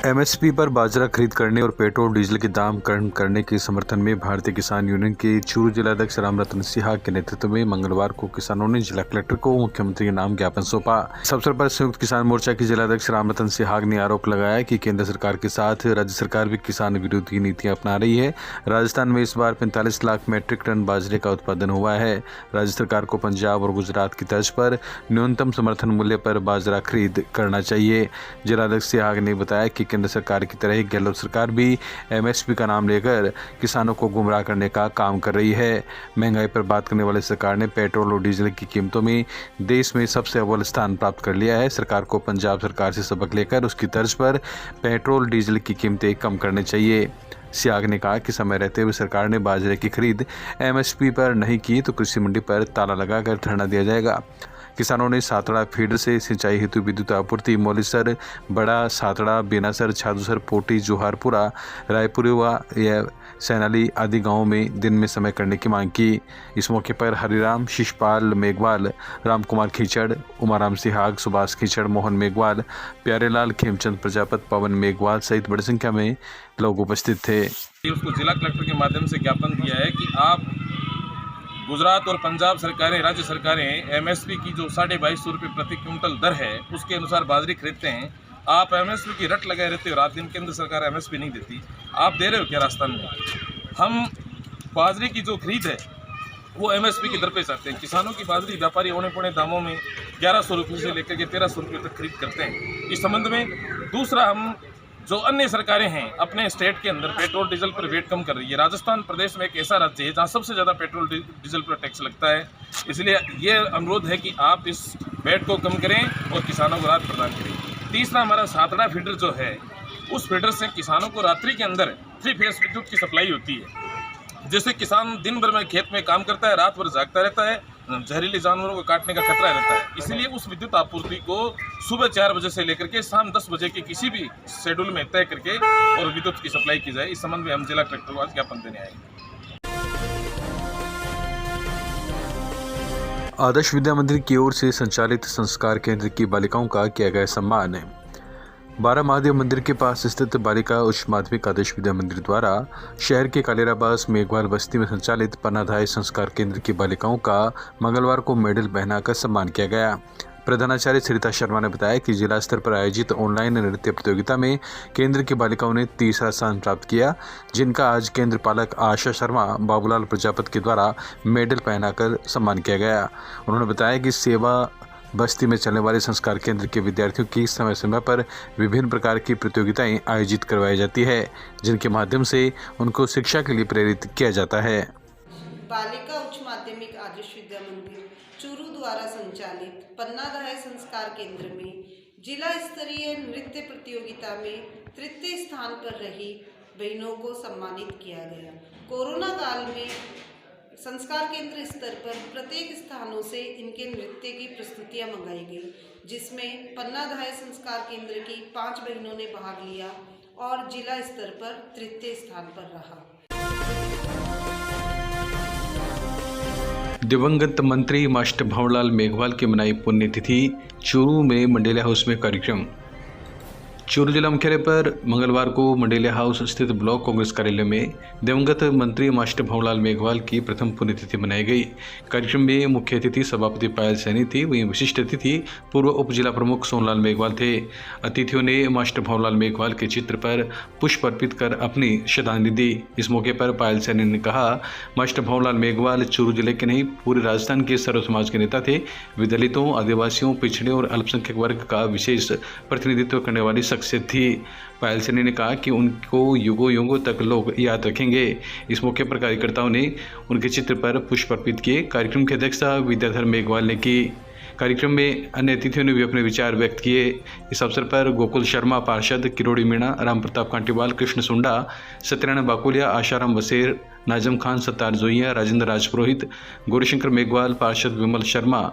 MSP पर बाजरा खरीद करने और पेट्रोल डीजल के दाम कम करने के समर्थन में भारतीय किसान यूनियन के चूरू जिलाध्यक्ष रामरतन सिहाग के नेतृत्व में मंगलवार को किसानों ने जिला कलेक्टर को मुख्यमंत्री के नाम ज्ञापन सौंपा। इस अवसर पर संयुक्त किसान मोर्चा के जिलाध्यक्ष रामरतन सिहाग ने आरोप लगाया कि केंद्र सरकार के साथ राज्य सरकार भी किसान विरोधी नीतियां अपना रही है। राजस्थान में इस बार 45 लाख मीट्रिक टन बाजरे का उत्पादन हुआ है। राज्य सरकार को पंजाब और गुजरात की तर्ज पर न्यूनतम समर्थन मूल्य पर बाजरा खरीद करना चाहिए। जिलाध्यक्ष सिहाग ने बताया कि केंद्र सरकार की तरह ही गहलोत सरकार भी एमएसपी का नाम लेकर किसानों को गुमराह करने का काम कर रही है। महंगाई पर बात करने वाली सरकार ने पेट्रोल और डीजल की कीमतों में देश में सबसे अव्वल स्थान प्राप्त कर लिया है। सरकार को पंजाब सरकार से सबक लेकर उसकी तर्ज पर पेट्रोल डीजल की कीमतें कम करनी चाहिए। सिहाग ने कहा कि समय रहते हुए सरकार ने बाजरे की खरीद एमएसपी पर नहीं की तो कृषि मंडी पर ताला लगाकर धरना दिया जाएगा। किसानों ने सातड़ा फीडर से सिंचाई हेतु विद्युत आपूर्ति मौलीसर, बड़ा सातड़ा, बेनासर, छादूसर, पोटी, जोहारपुरा, रायपुरवा या सैनाली आदि गांवों में दिन में समय करने की मांग की। इस मौके पर हरिराम, शिषपाल मेघवाल, रामकुमार खींचड़, उमाराम सिहाग, सुभाष खींचड़, मोहन मेघवाल, प्यारेलाल, खेमचंद प्रजापत, पवन मेघवाल सहित बड़ी संख्या में लोग उपस्थित थे। उसको जिला कलेक्टर के माध्यम से ज्ञापन दिया है कि आप गुजरात और पंजाब सरकारें, राज्य सरकारें एमएसपी की जो 2250 रुपये प्रति क्विंटल दर है उसके अनुसार बाजरी खरीदते हैं। आप एमएसपी की रट लगाए रहते हो, रात दिन केंद्र सरकार एमएसपी नहीं देती। आप दे रहे हो क्या राजस्थान में? हम बाजरी की जो खरीद है वो एमएसपी की दर पे चाहते हैं। किसानों की बाजरी व्यापारी औने पौने दामों में 1100 रुपये से लेकर के 1300 रुपये तक खरीद करते हैं। इस संबंध में दूसरा, हम जो अन्य सरकारें हैं अपने स्टेट के अंदर पेट्रोल डीजल पर वेट कम कर रही है। राजस्थान प्रदेश में एक ऐसा राज्य है जहां सबसे ज़्यादा पेट्रोल डीजल पर टैक्स लगता है। इसलिए ये अनुरोध है कि आप इस वेट को कम करें और किसानों को राहत प्रदान करें। तीसरा, हमारा सातड़ा फीडर जो है उस फीडर से किसानों को रात्रि के अंदर 3 फेज विद्युत की सप्लाई होती है। जैसे किसान दिन भर में खेत में काम करता है, रात भर जागता रहता है, जहरीले जानवरों को काटने का खतरा रहता है। इसलिए उस विद्युत आपूर्ति को सुबह 4 बजे से लेकर के शाम 10 बजे के किसी भी शेड्यूल में तय करके और विद्युत की सप्लाई की जाए। इस संबंध में हम जिला कलेक्टर को आज ज्ञापन देने आएंगे। आदर्श विद्या मंदिर की ओर से संचालित संस्कार केंद्र की बालिकाओं का किया गया सम्मान। 12 महादेव मंदिर के पास स्थित बालिका उच्च माध्यमिक आदर्श विद्या मंदिर द्वारा शहर के कालेराबास मेघवाल बस्ती में संचालित पन्नाधाय संस्कार केंद्र की बालिकाओं का मंगलवार को मेडल पहनाकर सम्मान किया गया। प्रधानाचार्य सरिता शर्मा ने बताया कि जिला स्तर पर आयोजित ऑनलाइन नृत्य प्रतियोगिता में केंद्र की बालिकाओं ने तीसरा स्थान प्राप्त किया, जिनका आज केंद्र पालक आशा शर्मा, बाबूलाल प्रजापत के द्वारा मेडल पहनाकर सम्मान किया गया। उन्होंने बताया कि सेवा बस्ती में चलने वाले संस्कार केंद्र के विद्यार्थियों की समय समय पर विभिन्न प्रकार की प्रतियोगिताएं आयोजित करवाई जाती है, जिनके माध्यम से उनको शिक्षा के लिए प्रेरित किया जाता है। बालिका उच्च माध्यमिक आदर्श विद्या मंदिर चूरू द्वारा संचालित पन्नाधाय संस्कार केंद्र में जिला स्तरीय नृत्य प्रतियोगिता में तृतीय स्थान पर रही बहनों को सम्मानित किया गया। कोरोना काल में संस्कार केंद्र स्तर पर प्रत्येक स्थानों से इनके नृत्य की प्रस्तुतियां मंगाई गई, जिसमें पन्नाधाय संस्कार केंद्र की 5 बहनों ने भाग लिया और जिला स्तर पर तृतीय स्थान पर रहा। दिवंगत मंत्री मास्टर भंवरलाल मेघवाल की मनाई पुण्यतिथि। चूरू में मंडेलिया हाउस में कार्यक्रम। चूरू जिला मुख्यालय पर मंगलवार को मंडेलिया हाउस स्थित ब्लॉक कांग्रेस कार्यालय में दिवंगत मंत्री मास्टर भंवरलाल मेघवाल की प्रथम पुण्यतिथि मनाई गई। कार्यक्रम में मुख्य अतिथि सभापति पायल सैनी थी, वहीं विशिष्ट अतिथि पूर्व उप जिला प्रमुख सोनलाल मेघवाल थे। अतिथियों ने मास्टर भंवरलाल मेघवाल के चित्र पर पुष्प अर्पित कर अपनी श्रद्धांजलि दी। इस मौके पर पायल सैनी ने कहा, मास्टर भंवरलाल मेघवाल चूरू जिले के नहीं पूरे राजस्थान के सर्व समाज के नेता थे। वे दलितों, आदिवासियों, पिछड़े और अल्पसंख्यक वर्ग का विशेष प्रतिनिधित्व करने वाली शख्सियत थी। पायल सैनी ने कहा कि उनको युगों युगों तक लोग याद रखेंगे। इस मौके पर कार्यकर्ताओं ने उनके चित्र पर पुष्प अर्पित किए। कार्यक्रम की अध्यक्षता विद्याधर मेघवाल ने की। कार्यक्रम में अन्य अतिथियों ने भी अपने विचार व्यक्त किए। इस अवसर पर गोकुल शर्मा पार्षद, किरोड़ी मीणा, राम प्रताप कांटीवाल, कृष्ण सुंडा, सत्यनारायण बाकुलिया, आशाराम वसेर, नाजम खान, सत्तार जोइया, राजेंद्र राजपुरोहित, गौरीशंकर मेघवाल, पार्षद विमल शर्मा,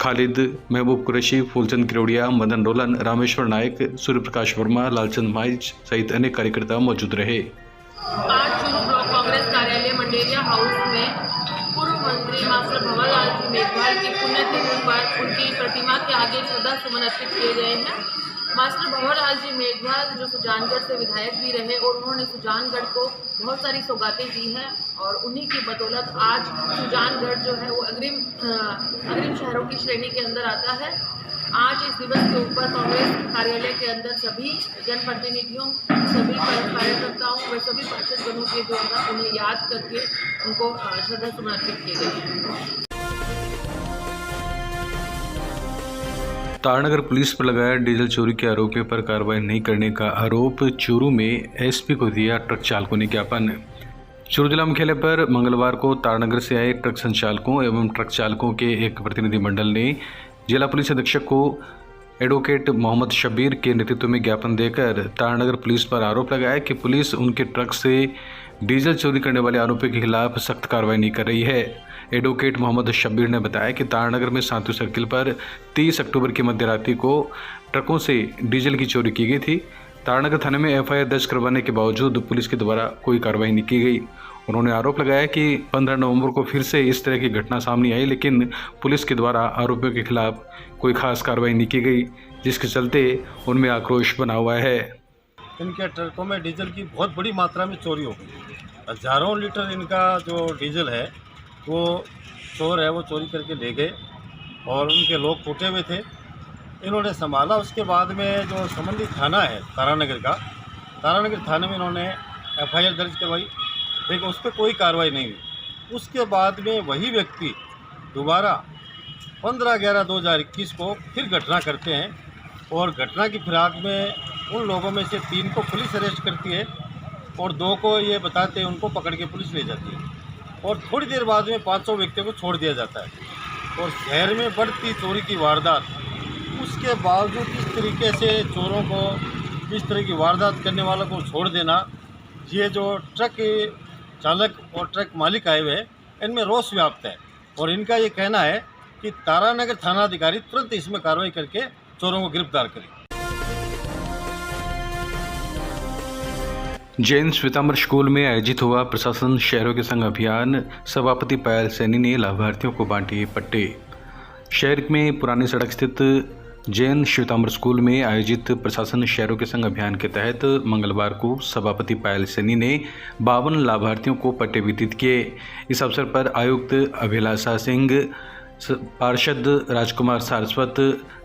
खालिद, महबूब कुरैशी, फूलचंद किरोड़िया, मदन डोलन, रामेश्वर नायक, सूर्य प्रकाश वर्मा, लालचंद माइच सहित अनेक कार्यकर्ता मौजूद रहे। आज चूरू ब्लॉक कांग्रेस कार्यालय मंडेलिया हाउस में पूर्व मंत्री मास्टर भंवरलाल जी मेघवाल की पुण्यतिथि पर उनकी प्रतिमा के आगे श्रद्धा सुमन अर्पित किए गए हैं। मास्टर भंवरलाल जी मेघवाल जो सुजानगढ़ से विधायक भी रहे और उन्होंने सुजानगढ़ को बहुत सारी सौगातें दी हैं और उन्हीं की बदौलत आज सुजानगढ़ जो है वो अग्रिम शहरों की श्रेणी के अंदर आता है। आज इस दिवस के ऊपर कांग्रेस कार्यालय के अंदर सभी जनप्रतिनिधियों, सभी कार्यकर्ताओं व सभी पार्षदगणों के द्वारा उन्हें याद करके उनको श्रद्धासुमन अर्पित किए गए। तारानगर पुलिस पर लगाया डीजल चोरी के आरोपियों पर कार्रवाई नहीं करने का आरोप। चूरू में एसपी को दिया ट्रक चालकों ने ज्ञापन। चूरू जिला मुख्यालय पर मंगलवार को तारानगर से आए ट्रक संचालकों एवं ट्रक चालकों के एक प्रतिनिधिमंडल ने जिला पुलिस अधीक्षक को एडवोकेट मोहम्मद शब्बीर के नेतृत्व में ज्ञापन देकर तारानगर पुलिस पर आरोप लगाया कि पुलिस उनके ट्रक से डीजल चोरी करने वाले आरोपियों के खिलाफ सख्त कार्रवाई नहीं कर रही है। एडवोकेट मोहम्मद शब्बीर ने बताया कि तारानगर में सांतु सर्किल पर 30 अक्टूबर की मध्य रात्रि को ट्रकों से डीजल की चोरी की गई थी। तारानगर थाने में एफआईआर दर्ज करवाने के बावजूद पुलिस के द्वारा कोई कार्रवाई नहीं की गई। उन्होंने आरोप लगाया कि 15 नवंबर को फिर से इस तरह की घटना सामने आई, लेकिन पुलिस के द्वारा आरोपियों के खिलाफ कोई खास कार्रवाई नहीं की गई, जिसके चलते उनमें आक्रोश बना हुआ है। इनके ट्रकों में डीजल की बहुत बड़ी मात्रा में चोरी हो गई। हजारों लीटर इनका जो डीजल है वो चोर है वो चोरी करके ले गए और उनके लोग फूटे हुए थे। इन्होंने संभाला। उसके बाद में जो संबंधित थाना है तारानगर थाने में इन्होंने एफआईआर दर्ज करवाई, लेकिन उस पर कोई कार्रवाई नहीं हुई। उसके बाद में वही व्यक्ति दोबारा 15/11/2021 को फिर घटना करते हैं और घटना की फिराक में उन लोगों में से 3 को पुलिस अरेस्ट करती है और 2 को ये बताते हैं उनको पकड़ के पुलिस ले जाती है और थोड़ी देर बाद में 500 व्यक्तियों को छोड़ दिया जाता है। और शहर में बढ़ती चोरी की वारदात, उसके बावजूद इस तरीके से चोरों को, इस तरह की वारदात करने वालों को छोड़ देना, ये जो ट्रक चालक और ट्रक मालिक आए हुए हैं इनमें रोष व्याप्त है और इनका ये कहना है कि तारानगर थानाधिकारी तुरंत इसमें कार्रवाई करके चोरों को गिरफ्तार करें। जैन श्वेतांबर स्कूल में आयोजित हुआ प्रशासन शहरों के संग अभियान। सभापति पायल सैनी ने लाभार्थियों को बांटे पट्टे। शहर में पुरानी सड़क स्थित जैन श्वेतांबर स्कूल में आयोजित प्रशासन शहरों के संग अभियान के तहत मंगलवार को सभापति पायल सैनी ने 52 लाभार्थियों को पट्टे वितरित किए। इस अवसर पर आयुक्त अभिलाषा सिंह, पार्षद राजकुमार सारस्वत,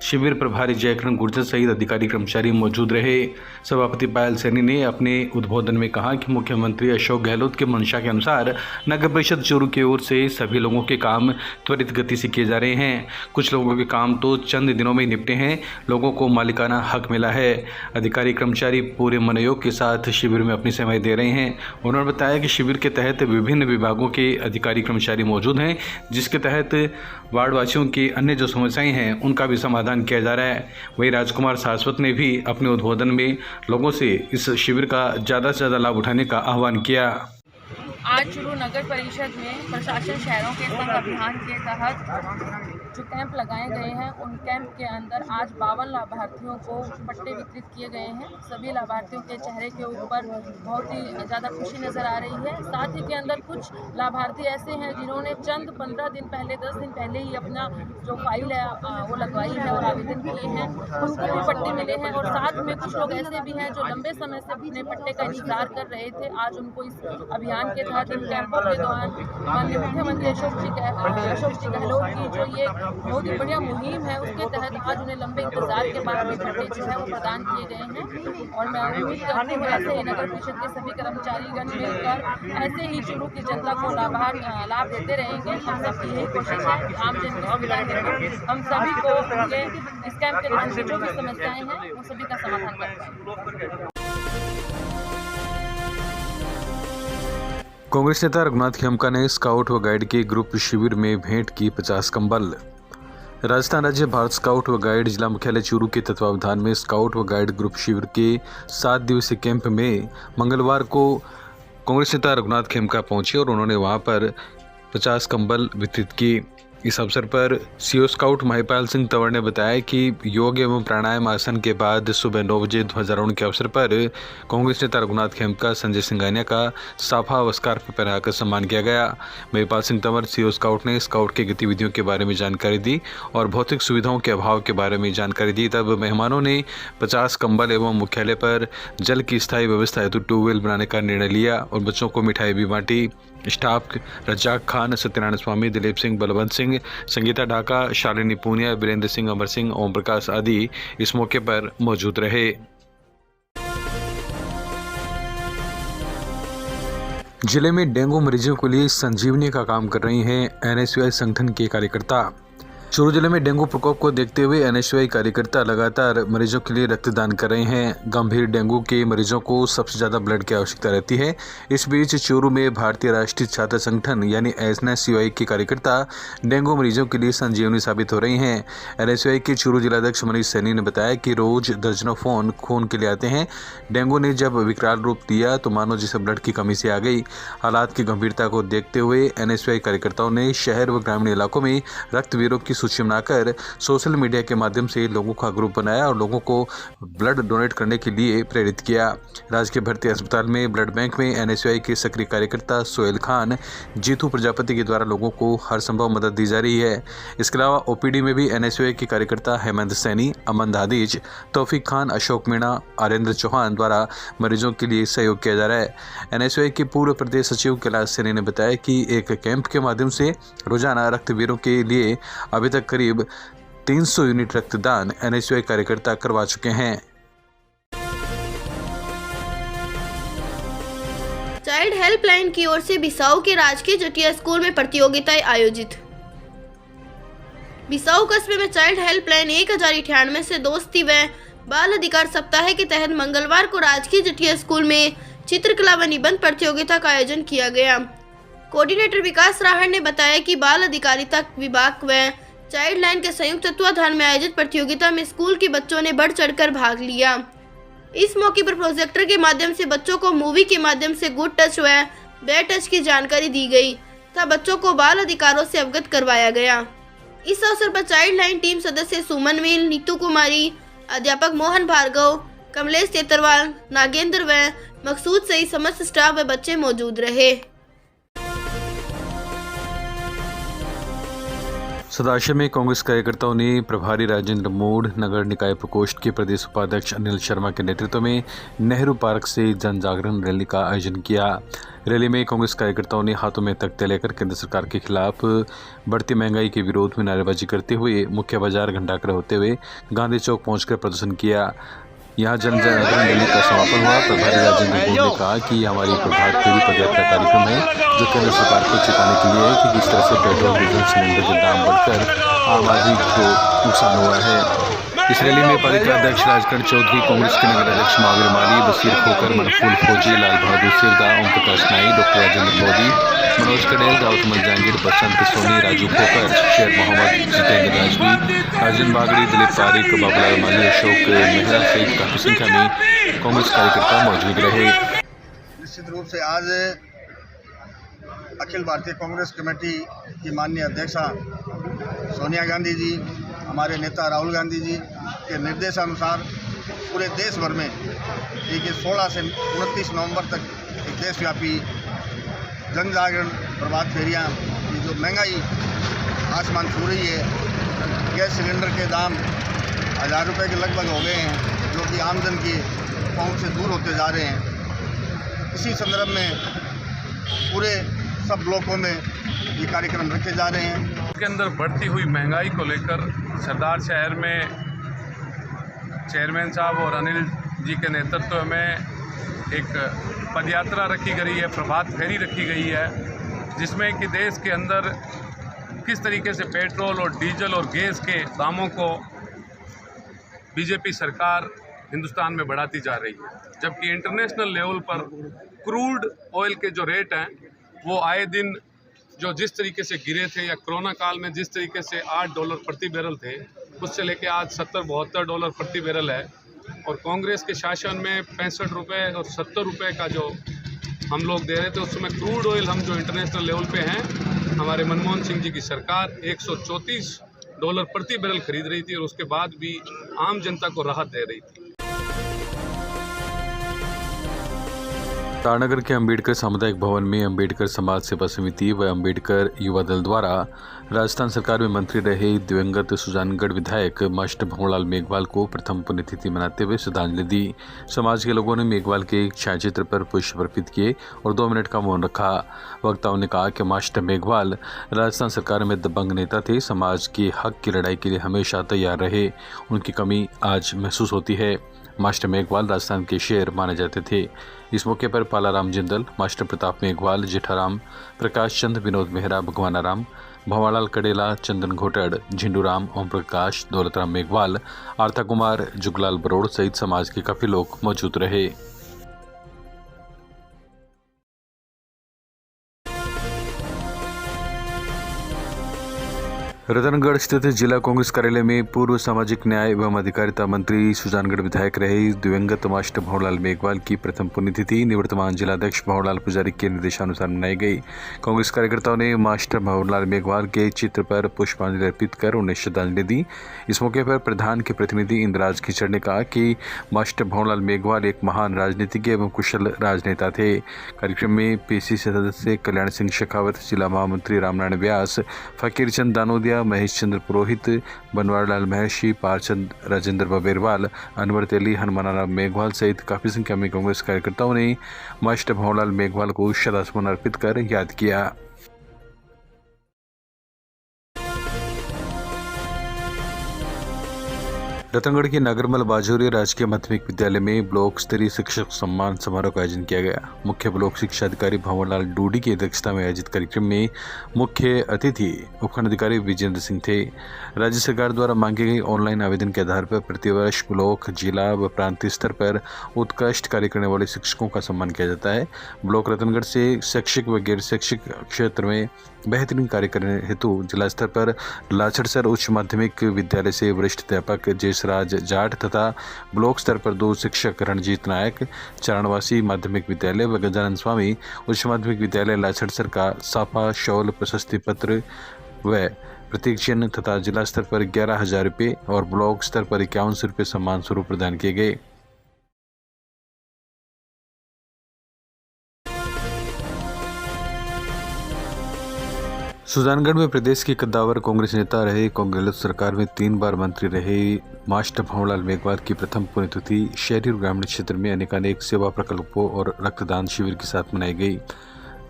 शिविर प्रभारी जयकरण गुर्जर सहित अधिकारी कर्मचारी मौजूद रहे। सभापति पायल सैनी ने अपने उद्बोधन में कहा कि मुख्यमंत्री अशोक गहलोत के मंशा के अनुसार नगर परिषद चूरू की ओर से सभी लोगों के काम त्वरित गति से किए जा रहे हैं। कुछ लोगों के काम तो चंद दिनों में निपटे हैं, लोगों को मालिकाना हक मिला है। अधिकारी कर्मचारी पूरे मनोयोग के साथ शिविर में अपनी सेवाएं दे रहे हैं। उन्होंने बताया कि शिविर के तहत विभिन्न विभागों के अधिकारी कर्मचारी मौजूद हैं, जिसके तहत वार्डवासियों की अन्य जो समस्याएं हैं उनका भी समाधान किया जा रहा है। वहीं राजकुमार सारस्वत ने भी अपने उद्बोधन में लोगों से इस शिविर का ज़्यादा से ज़्यादा लाभ उठाने का आह्वान किया। आज चूरू नगर परिषद में प्रशासन शहरों के संग अभियान के तहत जो कैंप लगाए गए हैं उन कैंप के अंदर आज 52 लाभार्थियों को पट्टे वितरित किए गए हैं। सभी लाभार्थियों के चेहरे के ऊपर बहुत ही ज़्यादा खुशी नज़र आ रही है। साथ ही के अंदर कुछ लाभार्थी ऐसे हैं जिन्होंने चंद 15 दिन पहले, 10 दिन पहले ही अपना जो फाइल है वो लगवाई है और आवेदन किए हैं, उनको भी पट्टे मिले हैं। और साथ में कुछ लोग ऐसे भी हैं जो लंबे समय से अपने पट्टे का इंतजार कर रहे थे। आज उनको इस अभियान के तहत इन कैंपों के दौरान माननीय मुख्यमंत्री अशोक जी गहलोत की जो ये बहुत ही बढ़िया मुहिम है उसके तहत आज उन्हें लंबे इंतजार के बाद भी पट्टे जो है वो प्रदान किए गए हैं। और मैं उम्मीद करती हूँ ऐसे ही नगर परिषद के सभी कर्मचारीगण मिलकर ऐसे ही चूरू की जनता को लाभ देते रहेंगे। हम सब की यही कोशिश है कि आम जन की सुविधा हेतु हम सभी को उनके इस कैंप के दौरान जो भी समस्याएं हैं वो सभी का समाधान कर पाएं। कांग्रेस नेता रघुनाथ खेमका ने स्काउट व गाइड के ग्रुप शिविर में भेंट की 50 कंबल। राजस्थान राज्य भारत स्काउट व गाइड जिला मुख्यालय चूरू के तत्वावधान में स्काउट व गाइड ग्रुप शिविर के 7 दिवसीय कैंप में मंगलवार को कांग्रेस नेता रघुनाथ खेमका पहुंचे और उन्होंने वहां पर 50 कंबल वितरित किए। इस अवसर पर सीओ स्काउट महिपाल सिंह तंवर ने बताया कि योग एवं प्राणायाम आसन के बाद सुबह 9 बजे ध्वजारोहण के अवसर पर कांग्रेस नेता रघुनाथ खेमका, संजय सिंघानिया का साफा व स्कार्फ पहनाकर सम्मान किया गया। महिपाल सिंह तंवर सीओ स्काउट ने स्काउट की गतिविधियों के बारे में जानकारी दी और भौतिक सुविधाओं के अभाव के बारे में जानकारी दी। तब मेहमानों ने 50 कंबल एवं मुख्यालय पर जल की स्थायी व्यवस्था हेतु ट्यूबवेल बनाने का निर्णय लिया और बच्चों को मिठाई भी बांटी। स्टाफ रज्जाक खान, सत्यनारायण स्वामी, दिलीप सिंह, बलवंत सिंह, संगीता ढाका, शालिनी पूनिया, वीरेंद्र सिंह, अमर सिंह, ओम प्रकाश आदि इस मौके पर मौजूद रहे। जिले में डेंगू मरीजों के लिए संजीवनी का काम कर रही हैं एनएसयूआई संगठन के कार्यकर्ता। चूरू जिले में डेंगू प्रकोप को देखते हुए एनएसयूआई कार्यकर्ता लगातार मरीजों के लिए रक्तदान कर रहे हैं। गंभीर डेंगू के मरीजों को सबसे ज़्यादा ब्लड की आवश्यकता रहती है। इस बीच चूरू में भारतीय राष्ट्रीय छात्र संगठन यानी एनएसयूआई के कार्यकर्ता डेंगू मरीजों के लिए संजीवनी साबित हो रही हैं। एनएसयूआई के चूरू जिलाध्यक्ष मनीष सैनी ने बताया कि रोज दर्जनों फोन खून के लिए आते हैं। डेंगू ने जब विकराल रूप लिया तो मानो जिसे ब्लड की कमी से आ गई। हालात की गंभीरता को देखते हुए एनएसयूआई कार्यकर्ताओं ने शहर व ग्रामीण इलाकों में रक्तवीरों की सूची बनाकर सोशल मीडिया के माध्यम से लोगों का ग्रुप बनाया और लोगों को ब्लड डोनेट करने के लिए प्रेरित किया। राजकीय भर्ती अस्पताल में ब्लड बैंक में एनएसयूआई के सक्रिय कार्यकर्ता सोहेल खान, जीतू प्रजापति के द्वारा लोगों को हर संभव मदद दी जा रही है। इसके अलावा ओपीडी में भी एनएसयूआई के कार्यकर्ता हेमंत सैनी, अमन दादिज, तौफीक खान, अशोक मीणा, आरेंद्र चौहान द्वारा मरीजों के लिए सहयोग किया जा रहा है। एनएसयूआई के पूर्व प्रदेश सचिव कैलाश सैनी ने बताया कि एक कैंप के माध्यम से रोजाना रक्तवीरों के लिए अभी तक करीब 300 यूनिट रक्तदान एनएसयूआई कार्यकर्ता करवा चुके हैं। चाइल्ड हेल्पलाइन की ओर से बिसाऊ के राजकीय जटिया स्कूल में प्रतियोगिताएं आयोजित। बिसाऊ कस्बे में चाइल्ड हेल्पलाइन 1098 से दोस्ती व बाल अधिकार सप्ताह के तहत मंगलवार को राजकीय जटिया स्कूल में चित्रकला व निबंध प्रतियोगिता का आयोजन किया गया। कोऑर्डिनेटर विकास राहड़ ने बताया कि बाल अधिकारिता विभाग व चाइल्ड लाइन के संयुक्त तत्वाधान में आयोजित प्रतियोगिता में स्कूल के बच्चों ने बढ़ चढ़कर भाग लिया। इस मौके पर प्रोजेक्टर के माध्यम से बच्चों को मूवी के माध्यम से गुड टच व बैड टच की जानकारी दी गई तथा बच्चों को बाल अधिकारों से अवगत करवाया गया। इस अवसर पर चाइल्ड लाइन टीम सदस्य सुमन मील, नीतू कुमारी, अध्यापक मोहन भार्गव, कमलेश तेतरवाल, नागेंद्र व मकसूद सहित समस्त स्टाफ व बच्चे मौजूद रहे। सदाशय में कांग्रेस कार्यकर्ताओं ने प्रभारी राजेंद्र मोड़, नगर निकाय प्रकोष्ठ के प्रदेश उपाध्यक्ष अनिल शर्मा के नेतृत्व में नेहरू पार्क से जन जागरण रैली का आयोजन किया। रैली में कांग्रेस कार्यकर्ताओं ने हाथों में तख्ते लेकर केंद्र सरकार के खिलाफ बढ़ती महंगाई के विरोध में नारेबाजी करते हुए मुख्य बाजार घंटाकर होते हुए गांधी चौक पहुंचकर प्रदर्शन किया। यहाँ जन जागरण रैली का समापन हुआ। प्रभारी राजेंद्र मोड़ ने कहा कि हमारी प्रभात फेरी पदयात्रा कार्यक्रम है जो केंद्र सरकार को चेताने के लिए है कि किस तरह से पेट्रोल डीजल सिलेंडर के दाम बढ़कर आम आदमी को नुकसान हुआ है। इस रैली में पालिका अध्यक्ष राजकरण चौधरी, कांग्रेस के नगर अध्यक्ष महावीर माली, बशीर खोकर, मनफूल फौजी, लाल बहादुर सिरदा, ओम प्रकाश नाई, डॉक्टर राजेंद्र मोदी, मनोज कडेल, दाऊद मल जहांगीर, बसंत सोनी, राजू खोकर, शेर मोहम्मद, जितेंद्र राजवी, राजन बागड़ी, दिलीप पारिक, बाबूलाल माली, अशोक मेहरा सहित काफी संख्या में कांग्रेस कार्यकर्ता मौजूद रहे। निश्चित रूप से आज अखिल भारतीय कांग्रेस कमेटी की माननीय अध्यक्षा सोनिया गांधी जी, हमारे नेता राहुल गांधी जी के निर्देशानुसार पूरे देश भर में देखिए 16 से 29 नवंबर तक एक देशव्यापी जन जागरण प्रभात फेरियाँ की जो महंगाई आसमान छू रही है, गैस सिलेंडर के दाम 1000 रुपये के लगभग हो गए हैं जो कि आमजन की पहुंच से दूर होते जा रहे हैं। इसी संदर्भ में पूरे सब ब्लॉकों में ये कार्यक्रम रखे जा रहे हैं। के अंदर बढ़ती हुई महंगाई को लेकर सरदार शहर में चेयरमैन साहब और अनिल जी के नेतृत्व में एक पदयात्रा रखी गई है, प्रभात फेरी रखी गई है, जिसमें कि देश के अंदर किस तरीके से पेट्रोल और डीजल और गैस के दामों को बीजेपी सरकार हिंदुस्तान में बढ़ाती जा रही है, जबकि इंटरनेशनल लेवल पर क्रूड ऑयल के जो रेट हैं वो आए दिन जो जिस तरीके से गिरे थे या कोरोना काल में जिस तरीके से $8 प्रति बैरल थे उससे लेके आज $70-72 प्रति बैरल है। और कांग्रेस के शासन में 65 रुपये और 70 रुपये का जो हम लोग दे रहे थे, उस समय क्रूड ऑयल हम जो इंटरनेशनल लेवल पे हैं हमारे मनमोहन सिंह जी की सरकार $134 प्रति बैरल खरीद रही थी और उसके बाद भी आम जनता को राहत दे रही थी। तारानगर के अंबेडकर सामुदायिक भवन में अंबेडकर समाज सेवा समिति व अंबेडकर युवा दल द्वारा राजस्थान सरकार में मंत्री रहे दिवंगत सुजानगढ़ विधायक मास्टर भंवरलाल मेघवाल को प्रथम पुण्यतिथि मनाते हुए श्रद्धांजलि दी। समाज के लोगों ने मेघवाल के एक छायाचित्र पर पुष्प अर्पित किए और 2 मिनट का मौन रखा। वक्ताओं ने कहा कि मास्टर मेघवाल राजस्थान सरकार में दबंग नेता थे, समाज के हक की लड़ाई के लिए हमेशा तैयार रहे। उनकी कमी आज महसूस होती है। मास्टर मेघवाल राजस्थान के शेर माने जाते थे। इस मौके पर पालाराम जिंदल, मास्टर प्रताप मेघवाल, जेठाराम, प्रकाश चंद, विनोद मेहरा, भगवानाराम, भंवरलाल कडेला, चंदन घोटड़, झिंडूराम, ओम प्रकाश, दौलतराम मेघवाल, आर्था कुमार, जुगलाल बरोड़ सहित समाज के काफी लोग मौजूद रहे। रतनगढ़ स्थित जिला कांग्रेस कार्यालय में पूर्व सामाजिक न्याय एवं अधिकारिता मंत्री सुजानगढ़ विधायक रहे दिवंगत मास्टर भंवरलाल मेघवाल की प्रथम पुण्यतिथि निवर्तमान जिलाध्यक्ष भंवरलाल पुजारी के निर्देशानुसार मनाई गई। कांग्रेस कार्यकर्ताओं ने मास्टर भंवरलाल मेघवाल के चित्र पर पुष्पांजलि अर्पित कर उन्हें श्रद्धांजलि दी। इस मौके पर प्रधान के प्रतिनिधि इंद्रराज खिचड़ ने कहा कि मास्टर भंवरलाल मेघवाल एक महान राजनीतिज्ञ एवं कुशल राजनेता थे। कार्यक्रम में पीसीसी सदस्य कल्याण सिंह शेखावत, जिला महामंत्री रामनारायण व्यास, फकीर चंद दानोदिया, महेश चंद्र पुरोहित, बनवारीलाल महर्षि, पारचंद राजेंद्र बबेरवाल, अनवर तेली, हनुमानराम मेघवाल सहित काफी संख्या में कांग्रेस कार्यकर्ताओं ने मास्टर भंवरलाल मेघवाल को श्रद्धासुमन अर्पित कर याद किया। रतनगढ़ के नागरमल बाजोरी राजकीय माध्यमिक विद्यालय में ब्लॉक स्तरीय शिक्षक सम्मान समारोह का आयोजन किया गया। मुख्य ब्लॉक शिक्षा अधिकारी भंवरलाल डूडी की अध्यक्षता में आयोजित कार्यक्रम में मुख्य अतिथि उपखंड अधिकारी विजेंद्र सिंह थे। राज्य सरकार द्वारा मांगे गए ऑनलाइन आवेदन के आधार पर प्रतिवर्ष ब्लॉक, जिला व प्रांतीय स्तर पर उत्कृष्ट कार्य करने वाले शिक्षकों का सम्मान किया जाता है। ब्लॉक रतनगढ़ से शैक्षिक व गैर शैक्षिक क्षेत्र में बेहतरीन कार्य करने हेतु जिला स्तर पर लाचड़सर उच्च माध्यमिक विद्यालय से वरिष्ठ अध्यापक जयसराज जाट तथा ब्लॉक स्तर पर 2 शिक्षक रणजीत नायक चरणवासी माध्यमिक विद्यालय व गजानन स्वामी उच्च माध्यमिक विद्यालय लाचड़सर का साफा, शॉल, प्रशस्ति पत्र व प्रतीक चिन्ह तथा जिला स्तर पर 11,000 रुपये और ब्लॉक स्तर पर 51 रुपये सम्मान स्वरूप प्रदान किए गए। सुजानगढ़ में प्रदेश के कद्दावर कांग्रेस नेता रहे, कांग्रेस सरकार में 3 बार मंत्री रहे मास्टर भंवरलाल मेघवाल की प्रथम पुण्यतिथि शहरी और ग्रामीण क्षेत्र में अनेकानेक सेवा प्रकल्पों और रक्तदान शिविर के साथ मनाई गई,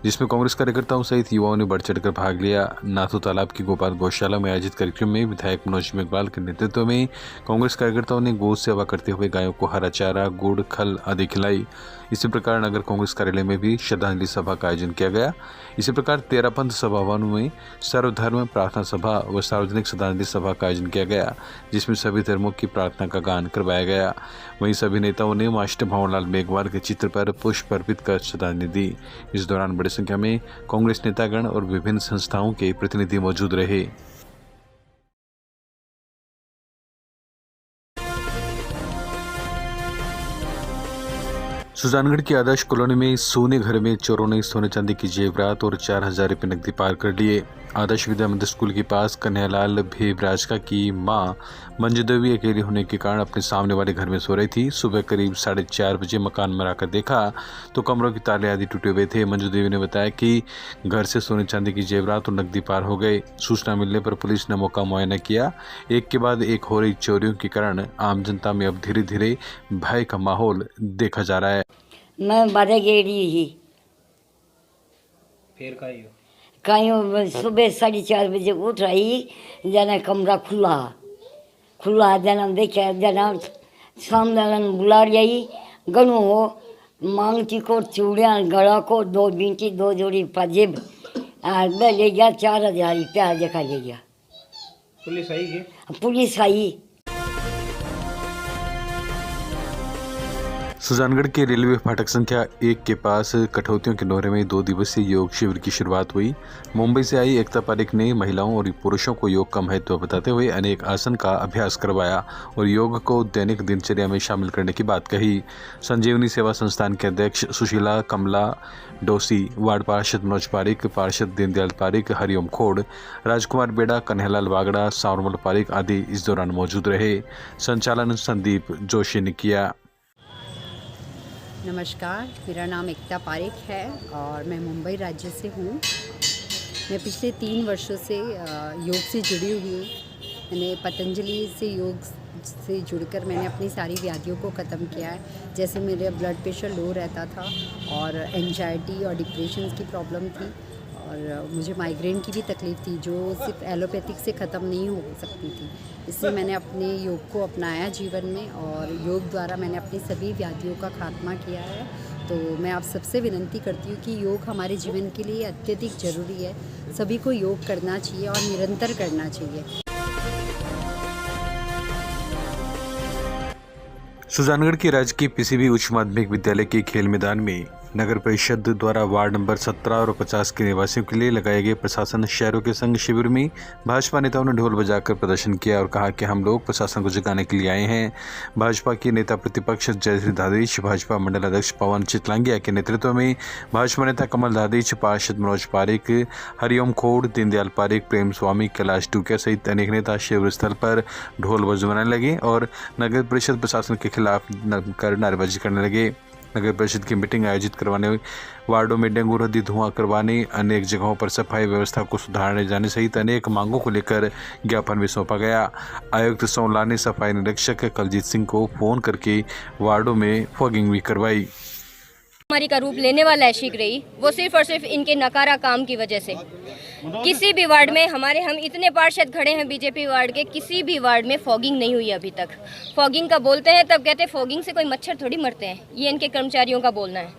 जिसमें कांग्रेस कार्यकर्ताओं सहित युवाओं ने बढ़ चढ़कर भाग लिया। नाथू तालाब की गोपाल गौशाला में आयोजित कार्यक्रम में विधायक मनोज मेघवाल के नेतृत्व में कांग्रेस कार्यकर्ताओं ने गौ सेवा करते हुए गायों को हरा चारा, गुड़, खल आदि खिलाई। इसी प्रकार नगर कांग्रेस कार्यालय में भी श्रद्धांजलि सभा का आयोजन किया गया। इसी प्रकार 13 पंथ सभाओं में सर्वधर्म प्रार्थना सभा व सार्वजनिक श्रद्धांजलि सभा का आयोजन किया गया, जिसमें सभी धर्मों की प्रार्थना का गान करवाया गया। वहीं सभी नेताओं ने मास्टर भंवरलाल मेघवाल के चित्र पर पुष्प अर्पित कर श्रद्धांजलि दी। इस दौरान बड़ी संख्या में कांग्रेस नेतागण और विभिन्न संस्थाओं के प्रतिनिधि मौजूद रहे। सुजानगढ़ की आदर्श कॉलोनी में सोने घर में चोरों ने सोने चांदी की जेवरात और 4,000 रुपये नकदी पार कर लिए। आदर्श विद्या मंदिर स्कूल के पास कन्हैयालाल भेबराजका की मां मंजू देवी अकेली होने के कारण अपने सामने वाले घर में सो रही थी। सुबह करीब 4:30 बजे मकान में आकर देखा तो कमरों के ताले आदि टूटे हुए थे। मंजू देवी ने बताया कि घर से सोने चांदी की जेवरात और नकदी पार हो गए। सूचना मिलने पर पुलिस ने मौका मुआयना किया। एक के बाद एक हो रही चोरियों के कारण आम जनता में अब धीरे धीरे भय का माहौल देखा जा रहा है। मैं बारह गेड़ी ही फिर कहीं सुबह 4:30 बजे उठ रही, जना कमरा खुला जना देखा, जना सामने बुला रही गणु हो मांगती को चूड़िया गला को 2 बींटी 2 जोड़ी पाजेब ले गया। 4,000 रुपया देखा ले गया। पुलिस आई है? पुलिस आई। सुजानगढ़ के रेलवे फाटक संख्या 1 के पास कठौतियों के नोहरे में 2 दिवसीय योग शिविर की शुरुआत हुई। मुंबई से आई एकता पारिक ने महिलाओं और पुरुषों को योग का महत्व बताते हुए अनेक आसन का अभ्यास करवाया और योग को दैनिक दिनचर्या में शामिल करने की बात कही। संजीवनी सेवा संस्थान के अध्यक्ष सुशीला कमला डोसी, वार्ड पार्षद मनोज पारिक, पार्षद दीनदयाल पारिक, हरिओम खोड़, राजकुमार बेड़ा, कन्हैयालाल वागड़ा, सावरमल पारिक आदि इस दौरान मौजूद रहे। संचालन संदीप जोशी ने किया। नमस्कार, मेरा नाम एकता पारिक है और मैं मुंबई राज्य से हूँ। मैं पिछले 3 वर्षों से योग से जुड़ी हुई हूँ। मैंने पतंजलि से योग से जुड़कर मैंने अपनी सारी व्याधियों को ख़त्म किया है। जैसे मेरा ब्लड प्रेशर लो रहता था और एंजाइटी और डिप्रेशन की प्रॉब्लम थी और मुझे माइग्रेन की भी तकलीफ़ थी जो सिर्फ एलोपैथिक से ख़त्म नहीं हो सकती थी। इसलिए मैंने अपने योग को अपनाया जीवन में और योग द्वारा मैंने अपनी सभी व्याधियों का खात्मा किया है। तो मैं आप सबसे विनती करती हूँ कि योग हमारे जीवन के लिए अत्यधिक ज़रूरी है। सभी को योग करना चाहिए और निरंतर करना चाहिए। सुजानगढ़ के राजकीय पीसीबी उच्च माध्यमिक विद्यालय के खेल मैदान में नगर परिषद द्वारा वार्ड नंबर 17 और 50 के निवासियों के लिए लगाए गए प्रशासन शहरों के संग शिविर में भाजपा नेताओं ने ढोल बजाकर प्रदर्शन किया और कहा कि हम लोग प्रशासन को जगाने के लिए आए हैं। भाजपा के नेता प्रतिपक्ष जयश्री दादेश, भाजपा मंडल अध्यक्ष पवन चितलांगिया के नेतृत्व में भाजपा नेता कमल दादेश, पार्षद मनोज पारिक, हरिओम खोड़, दीनदयाल पारिक, प्रेम स्वामी, कैलाश टूकिया सहित अनेक नेता शिविर स्थल पर ढोल बजवाने लगे और नगर परिषद प्रशासन के खिलाफ नारेबाजी करने लगे। नगर परिषद की मीटिंग आयोजित करवाने, वार्डों में डेंगू रहित धुआं करवाने, अनेक जगहों पर सफाई व्यवस्था को सुधारने जाने सहित अनेक मांगों को लेकर ज्ञापन भी सौंपा गया। आयुक्त सोमला ने सफाई निरीक्षक कलजीत सिंह को फोन करके वार्डों में फॉगिंग भी करवाई। महामारी का रूप लेने वाला है शीघ्र ही, वो सिर्फ और सिर्फ इनके नकारा काम की वजह से। किसी भी वार्ड में हम इतने पार्षद खड़े हैं बीजेपी वार्ड के, किसी भी वार्ड में फॉगिंग नहीं हुई अभी तक। फॉगिंग का बोलते हैं तब कहते हैं फॉगिंग से कोई मच्छर थोड़ी मरते हैं, ये इनके कर्मचारियों का बोलना है।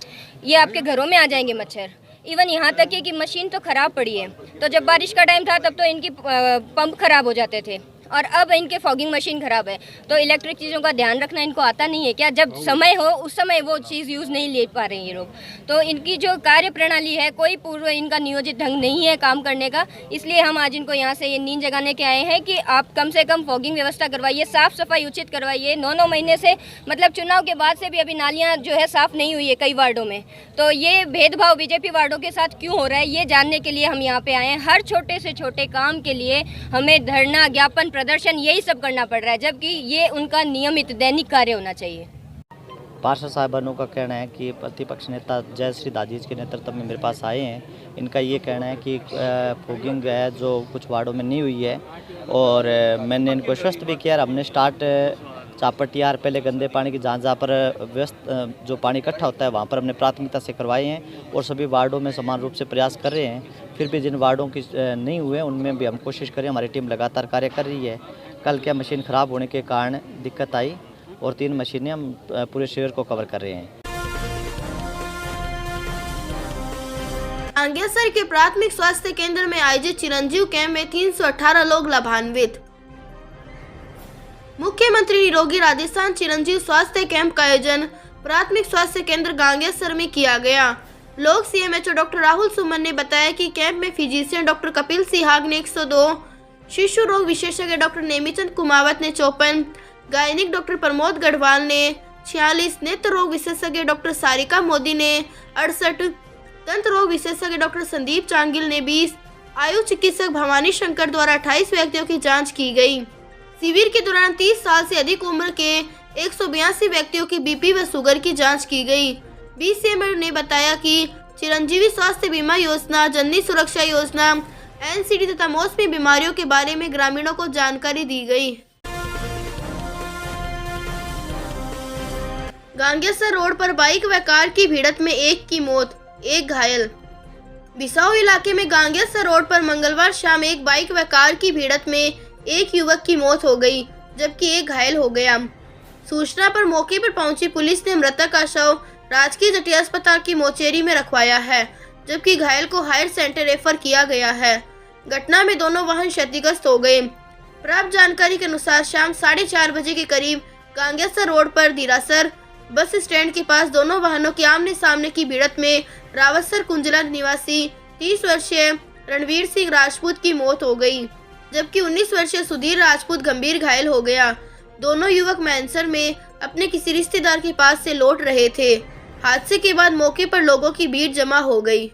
ये आपके घरों में आ जाएंगे मच्छर। इवन यहाँ तक कि मशीन तो ख़राब पड़ी है, तो जब बारिश का टाइम था तब तो इनकी पंप ख़राब हो जाते थे और अब इनके फॉगिंग मशीन ख़राब है। तो इलेक्ट्रिक चीज़ों का ध्यान रखना इनको आता नहीं है क्या? जब समय हो उस समय वो चीज़ यूज़ नहीं ले पा रहे हैं ये लोग। तो इनकी जो कार्य प्रणाली है, कोई पूर्व इनका नियोजित ढंग नहीं है काम करने का। इसलिए हम आज इनको यहाँ से ये नींद जगाने के आए हैं कि आप कम से कम फॉगिंग व्यवस्था करवाइए, साफ़ सफाई उचित करवाइए। 9 महीने से, मतलब चुनाव के बाद से भी अभी नालियाँ जो है साफ़ नहीं हुई है कई वार्डों में। तो ये भेदभाव बीजेपी वार्डों के साथ क्यों हो रहा है, ये जानने के लिए हम यहाँ पे आए हैं। हर छोटे से छोटे काम के लिए हमें धरना, ज्ञापन, प्रदर्शन यही सब करना पड़ रहा है, जबकि ये उनका नियमित दैनिक कार्य होना चाहिए। पार्षद साहबानों का कहना है कि प्रतिपक्ष नेता जयश्री दादेश के नेतृत्व में मेरे पास आए हैं। इनका ये कहना है कि फॉगिंग है जो कुछ वार्डों में नहीं हुई है और मैंने इनको आश्वस्त भी किया। हमने स्टार्ट चापटियार पहले गंदे पानी की जहाँ पर व्यस्त जो पानी इकट्ठा होता है वहाँ पर हमने प्राथमिकता से करवाए हैं और सभी वार्डों में समान रूप से प्रयास कर रहे हैं। फिर भी जिन वार्डों की नहीं हुए उनमें भी हम कोशिश करें। हमारी टीम लगातार कार्य कर रही है। कल क्या मशीन ख़राब होने के कारण दिक्कत आई और 3 मशीनें हम पूरे शहर को कवर कर रहे हैं। गांगेसर के प्राथमिक स्वास्थ्य केंद्र में आयोजित चिरंजीव कैंप में 318 लोग लाभान्वित। मुख्यमंत्री निरोगी राजस्थान चिरंजीव स्वास्थ्य कैंप का आयोजन प्राथमिक स्वास्थ्य केंद्र गांगेसर में किया गया। लोक सीएमएचओ डॉक्टर राहुल सुमन ने बताया कि कैंप में फिजिशियन डॉक्टर कपिल सिहाग ने 102, शिशु रोग विशेषज्ञ डॉक्टर नेमीचंद कुमावत ने 54, गायनिक डॉक्टर प्रमोद गढ़वाल ने 46, नेत्र रोग विशेषज्ञ डॉक्टर सारिका मोदी ने 68, दंत रोग विशेषज्ञ डॉक्टर संदीप चांगिल ने 20, आयु चिकित्सक भवानी शंकर द्वारा 28 व्यक्तियों की जांच की गई। शिविर के दौरान 30 साल से अधिक उम्र के 182 व्यक्तियों की बीपी व शुगर की जांच की गई। बीसीएमओ ने बताया कि चिरंजीवी स्वास्थ्य बीमा योजना, जननी सुरक्षा योजना, एनसीडी तथा मौसमी बीमारियों के बारे में ग्रामीणों को जानकारी दी गई। गांगेसर रोड पर बाइक व कार की भिड़ंत में 1 की मौत, 1 घायल। बिसाऊ इलाके में गांगेसर रोड पर मंगलवार शाम एक बाइक व कार की भिड़ंत में 1 युवक की मौत हो गई जबकि 1 घायल हो गया। सूचना पर मौके पर पहुंची पुलिस ने मृतक का शव राजकीय जटिया अस्पताल की मोचेरी में रखवाया है, जबकि घायल को हायर सेंटर रेफर किया गया है। घटना में दोनों वाहन क्षतिग्रस्त हो गए। प्राप्त जानकारी के अनुसार शाम 4:30 बजे के करीब गांगेसर रोड पर धीरासर बस स्टैंड के पास दोनों वाहनों की आमने सामने की भिड़ंत में रावतसर कुंजला निवासी 30 वर्षीय रणवीर सिंह राजपूत की मौत हो गई, जबकि 19 वर्षीय सुधीर राजपूत गंभीर घायल हो गया। दोनों युवक मैनसर में अपने किसी रिश्तेदार के पास से लौट रहे थे। हादसे के बाद मौके पर लोगों की भीड़ जमा हो गई।